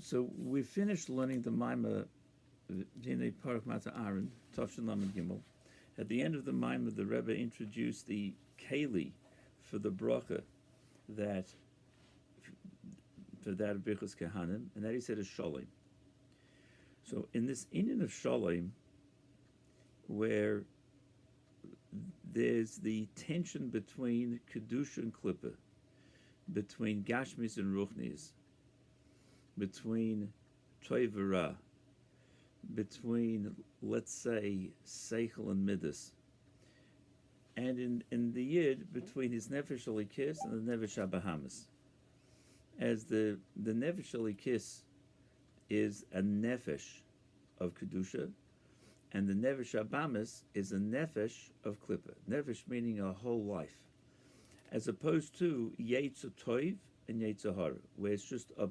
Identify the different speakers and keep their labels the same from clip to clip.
Speaker 1: So we finished learning the Maimah in Porach Mateh Aharon, Tavshin Lamed Gimel. At the end of the Maimah, the Rebbe introduced the Keli for the bracha that for that of Birchos Kehanim, and that he said is Sholom. So in this Indian of Sholom, where there's the tension between Kedusha and Klippa, between Gashmis and Ruchnis, between Toiv and Ra, between, let's say, Seichel and Midas, and in the Yid, between his Nefesh Elikis and the Nefesh HaBahamas. As the Nefesh Elikis is a Nefesh of Kedusha, and the Nefesh HaBahamas is a Nefesh of Klippa. Nefesh meaning a whole life, as opposed to Yetzer Toiv and Yetzer Hara, where it's just a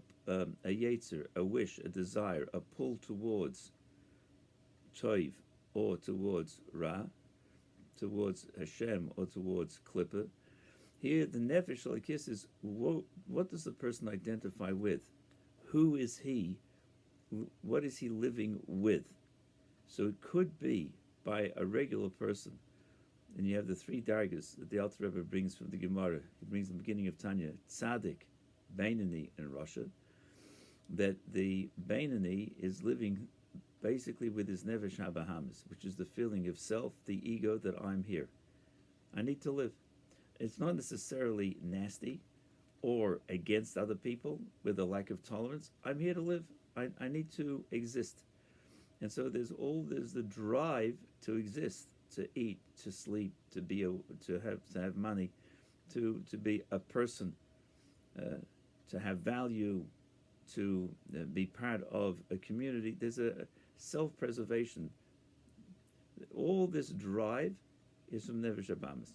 Speaker 1: Yetzer, a wish, a desire, a pull towards Toiv or towards Ra, towards Hashem or towards Klippa. Here, the Nefesh Elikis is what does the person identify with? Who is he? What is he living with? So it could be by a regular person. And you have the three dargas that the Alter Rebbe brings from the Gemara. He brings in the beginning of Tanya, Tzaddik, Beinani, and Rasha. That the Beinani is living basically with his Nefesh HaBahamas, which is the feeling of self, the ego, that I'm here. I need to live. It's not necessarily nasty or against other people with a lack of tolerance. I'm here to live. I need to exist. And so there's the drive to exist, to eat, to sleep, to have money, to be a person, to have value, to be part of a community. There's a self-preservation. All this drive is from Nefesh HaBahamas.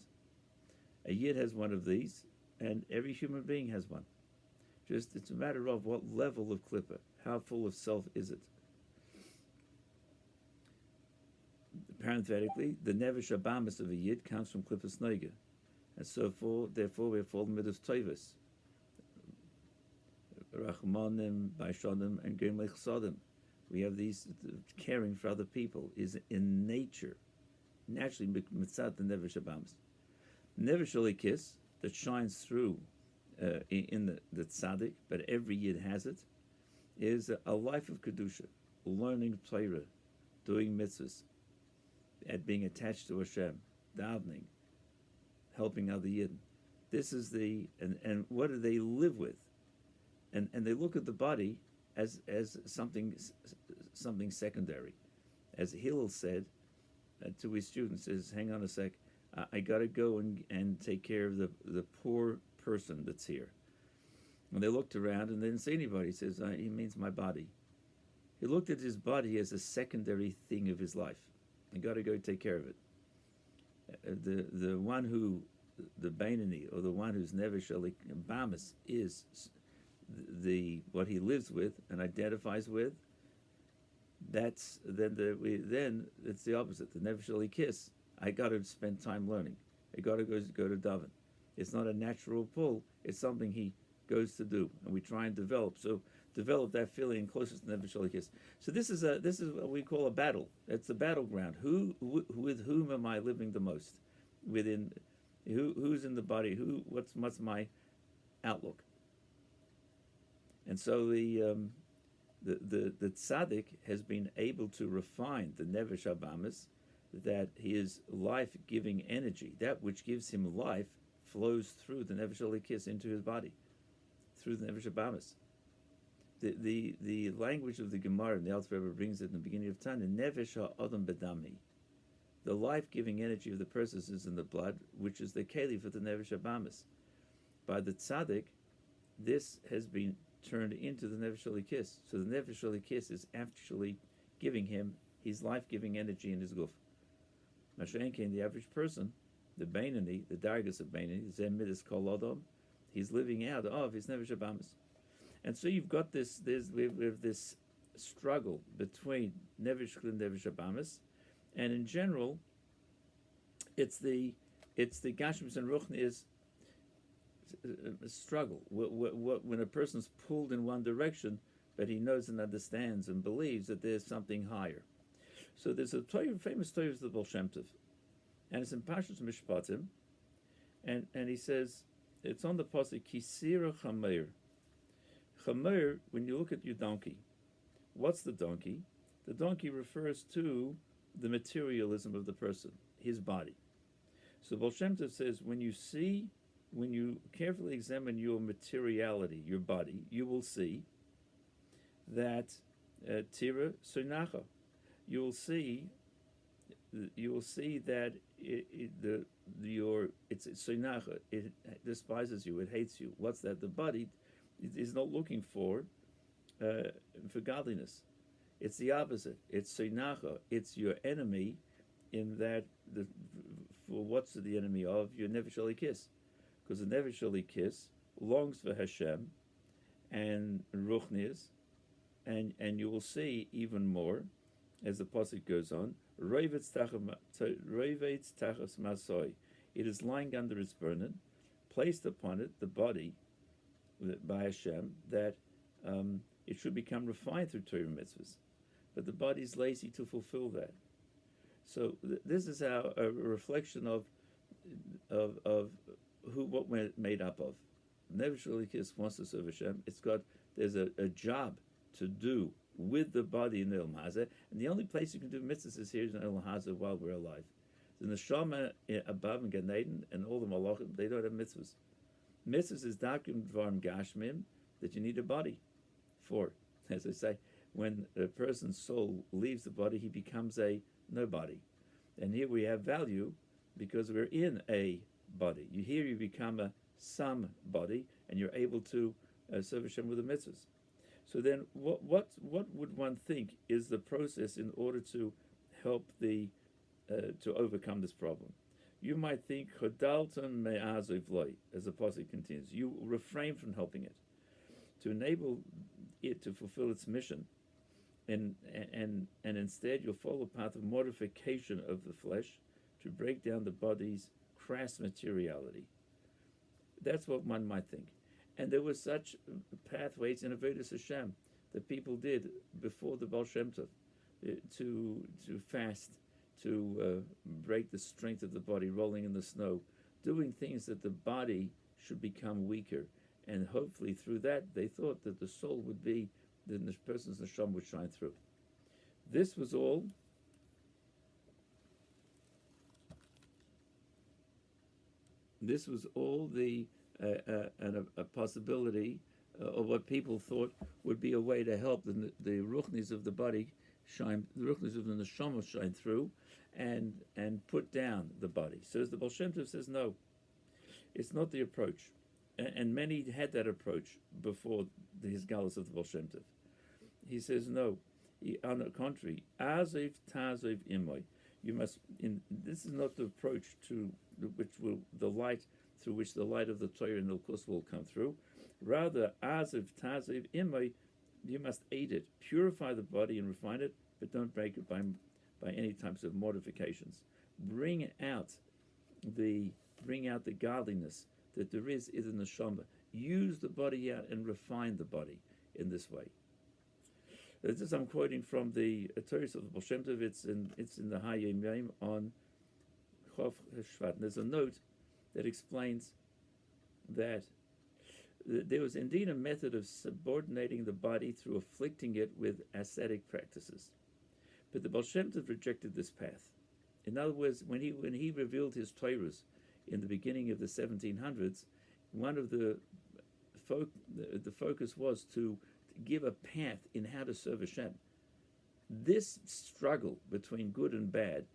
Speaker 1: A Yid has one of these, and every human being has one. Just it's a matter of what level of klippa, how full of self is it. Parenthetically, the Nefesh HaBahamas of a Yid comes from klippas noiga, and so therefore we have fallen midas toivus, rachmanim, baishonim, and grim lechsodim. We have these caring for other people is in nature, naturally mitzat the Nefesh HaBahamas. Nefesh Elikis that shines through in the tzaddik, but every Yid has it, is a life of kedusha, learning Torah, doing mitzvahs, at being attached to Hashem, davening, helping other Yidden. This is and what do they live with? And they look at the body as something secondary. As Hillel said to his students, says, hang on a sec, I got to go and take care of the poor person that's here. And they looked around and they didn't see anybody. He says, he means my body. He looked at his body as a secondary thing of his life. I got to go take care of it. The one who, the Beinani, or the one who's Nefesh HaBahamas is what he lives with and identifies with. That's then it's the opposite. The Nefesh Elikis, I got to spend time learning. I got to go to daven. It's not a natural pull. It's something he goes to do, and we try and develop that feeling closest to Nefesh Elikis. So this is what we call a battle. It's the battleground. With whom am I living the most? Within who's in the body? What's my outlook? And so the tzaddik has been able to refine the Nefesh HaBahamas, that his life-giving energy, that which gives him life, flows through the Nefesh Elikis into his body, through the Nefesh HaBahamas. The language of the Gemara, and the Alter Rebbe brings it in the beginning of Tanya, Nefesh ha'adam bedami. The life-giving energy of the person is in the blood, which is the keli for the Nefesh HaBahamas. By the tzaddik, this has been turned into the Nefesh Elikis. So the Nefesh Elikis is actually giving him his life-giving energy in his guf. Mashenkein, the average person, the Beinani, the dargas of Beinani, Zem Midas Kol Adam, he's living out of his Nefesh HaBahamas. And so you've got we have this struggle between Nefesh and Nefesh HaBahamas, and in general, it's the Gashmis and Ruchnis struggle. When a person's pulled in one direction, but he knows and understands and believes that there's something higher. So there's a famous Torah of the Baal Shem Tov, and it's in Pashas Mishpatim, and he says, it's on the pasuk Kisira Chameir. Chameir, when you look at your donkey, what's the donkey? The donkey refers to the materialism of the person, his body. So Baal Shem Tov says, when you carefully examine your materiality, your body, you will see that tira soinacha. You will see that it's soinacha. It despises you. It hates you. What's that? The body is not looking for godliness. It's the opposite. It's soinacha. It's your enemy. In that, for what's the enemy of? Your nefesh elikis, because the nefesh elikis longs for Hashem and ruchnias, and you will see even more as the pasuk goes on. Roivetz tachas masoi. It is lying under its burden, placed upon it the body by Hashem, that it should become refined through Torah mitzvahs, but the body is lazy to fulfill that. So this is a reflection of what we're made up of. Nefesh elikis wants to serve Hashem. There's a job to do with the body in the Olam Hazeh, and the only place you can do mitzvahs is here in the Olam Hazeh while we're alive. The neshama above in Gan Eden and all the malachim, they don't have mitzvahs. Mitzvahs is dakim dvarim gashmim that you need a body for. As I say, when a person's soul leaves the body, he becomes a nobody. And here we have value because we're in a body. You become a somebody, and you're able to serve Hashem with the mitzvahs. So then, what would one think is the process in order to help to overcome this problem? You might think chodalton me'azov loy, as the pasuk continues. You refrain from helping it to enable it to fulfill its mission, and instead you'll follow a path of mortification of the flesh to break down the body's crass materiality. That's what one might think. And there were such pathways in Avodas Hashem that people did before the Baal Shem Tov to fast, to break the strength of the body, rolling in the snow, doing things that the body should become weaker. And hopefully through that, they thought that the soul would be, the person's neshama would shine through. This was all a possibility of what people thought would be a way to help the ruchnis of the body shine, the ruchnis of the neshama shine through, and put down the body. So as the Baal Shem Tov says, no, it's not the approach, and many had that approach before his galus of the Baal Shem Tov. He says no. On the contrary, aziv taziv imoy. You must. This is not the approach to the light through which the light of the Torah and Ilkus will come through. Rather, aziv taziv imoy. You must aid it, purify the body and refine it, but don't break it by any types of mortifications. Bring out the godliness that there is in the neshama. Use the body out and refine the body in this way. This is, I'm quoting from the Torah of the Baal Shem Tov. It's in the Hayom Yom on Chof Shvat. There's a note that explains that there was indeed a method of subordinating the body through afflicting it with ascetic practices, but the Baal Shem Tov rejected this path. In other words, when he revealed his Torahs in the beginning of the 1700s, one of the focus was to give a path in how to serve Hashem. This struggle between good and bad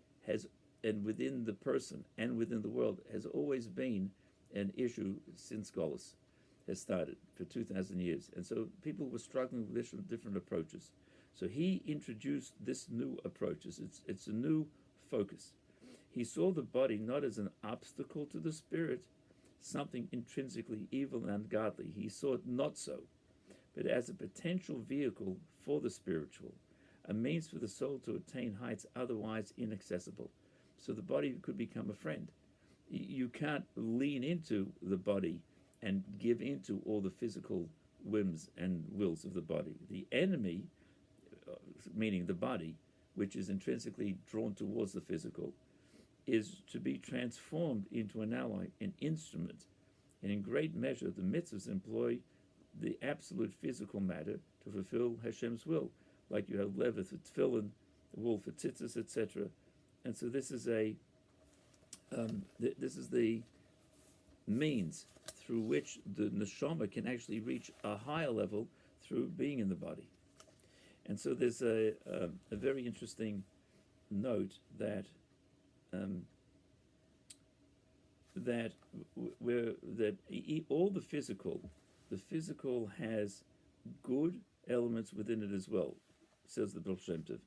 Speaker 1: and within the person and within the world, has always been an issue since Golus has started for 2,000 years. And so people were struggling with different approaches. So he introduced this new approach. It's a new focus. He saw the body not as an obstacle to the spirit, something intrinsically evil and ungodly. He saw it not so, but as a potential vehicle for the spiritual, a means for the soul to attain heights otherwise inaccessible. So the body could become a friend. You can't lean into the body and give into all the physical whims and wills of the body. The enemy, meaning the body, which is intrinsically drawn towards the physical, is to be transformed into an ally, an instrument. And in great measure, the mitzvahs employ the absolute physical matter to fulfill Hashem's will, like you have leather for tefillin, the wool for tzitzis, etc. And so this is the means through which the neshama can actually reach a higher level through being in the body. And so there's a very interesting note that all the physical has good elements within it as well, says the Baal Shem Tov.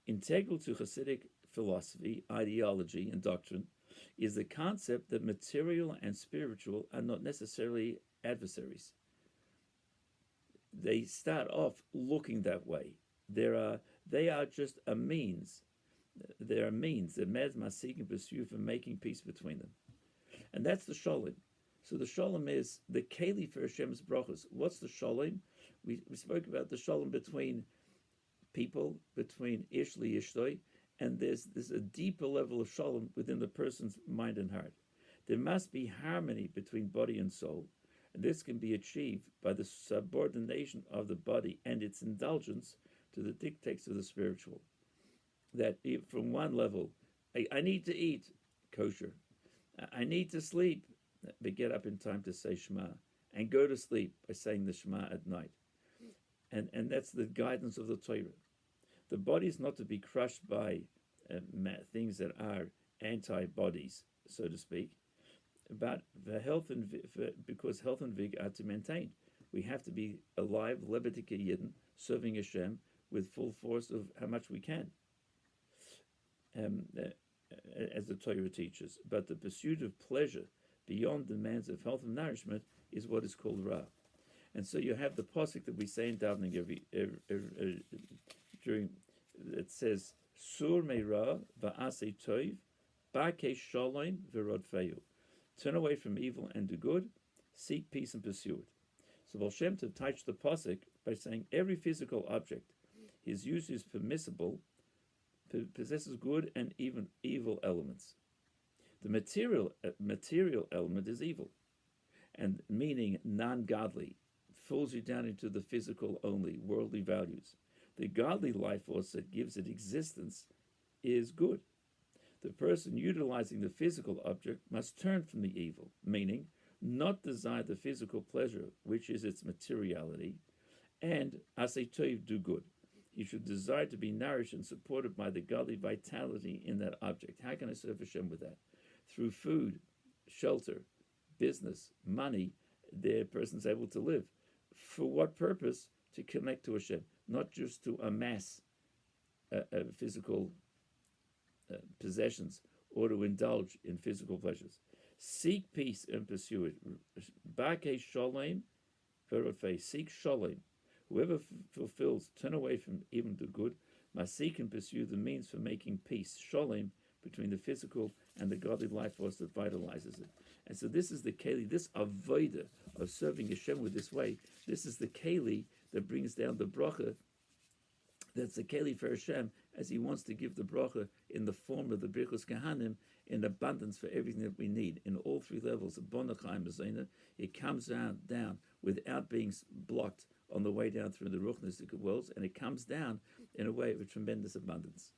Speaker 1: Integral to Hasidic philosophy, ideology, and doctrine is the concept that material and spiritual are not necessarily adversaries. They start off looking that way. They are just a means. They are means that Mez Masik and pursue for making peace between them. And that's the Sholom. So the Sholom is the Keli for Hashem's brachos. What's the Sholom? We spoke about the Sholom between people, between Ish li Ishtoi, and there's a deeper level of Sholom within the person's mind and heart. There must be harmony between body and soul, and this can be achieved by the subordination of the body and its indulgence to the dictates of the spiritual. That from one level, I need to eat, kosher. I need to sleep, but get up in time to say Shema, and go to sleep by saying the Shema at night. And that's the guidance of the Torah. The body is not to be crushed by things that are anti-bodies, so to speak, but because health and vigor are to maintain. We have to be alive, lebetika yidden, serving Hashem with full force of how much we can, as the Torah teaches. But the pursuit of pleasure beyond demands of health and nourishment is what is called Ra. And so you have the pasuk that we say in davening during it says Sur meira va'asei toiv ba'kei shalom v'rodfeyu. Turn away from evil and do good, seek peace and pursue it. So Baal Shem Tov touched the pasuk by saying every physical object, his use is permissible, possesses good and even evil elements. The material element is evil, and meaning non-godly, falls you down into the physical only, worldly values. The godly life force that gives it existence is good. The person utilizing the physical object must turn from the evil, meaning not desire the physical pleasure, which is its materiality, and asay tov, do good. He should desire to be nourished and supported by the godly vitality in that object. How can I serve Hashem with that? Through food, shelter, business, money, the person's able to live. For what purpose? To connect to Hashem, not just to amass physical possessions or to indulge in physical pleasures. Seek peace and pursue it. Ba'kei shalom v'rodfei. Seek shalom. Whoever fulfills, turn away from even the good, must seek and pursue the means for making peace, shalom, between the physical and the godly life force that vitalizes it. And so this is the keli, this avodah of serving Hashem with this way, this is the keli that brings down the bracha. That's the keli for Hashem, as He wants to give the bracha in the form of the brichos kahanim, in abundance for everything that we need, in all three levels of bonachayim mazayna. It comes down without being blocked on the way down through the ruchnistic worlds, and it comes down in a way of a tremendous abundance.